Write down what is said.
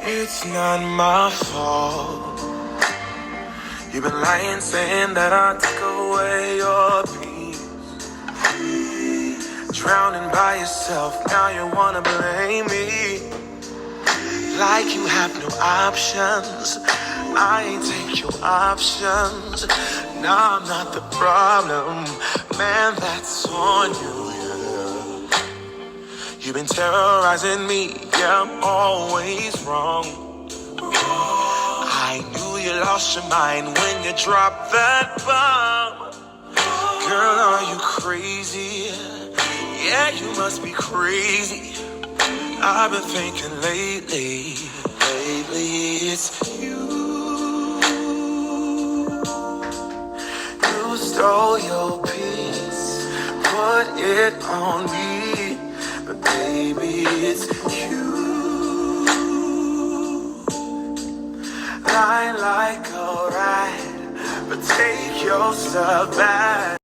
It's not my fault. You've been lying, saying that I took away your peace. Drowning by yourself, now you wanna blame me. Like you have no options. I ain't take your options. Now I'm not the problem, man, that's on you, yeah. You've been terrorizing me, yeah, I'm always wrong. I knew you lost your mind when you dropped that bomb. Girl, are you crazy? Yeah, you must be crazy. I've been thinking lately it's you. You stole your peace, put it on me, but baby, it's you. Lie like a rat, but take your stuff back.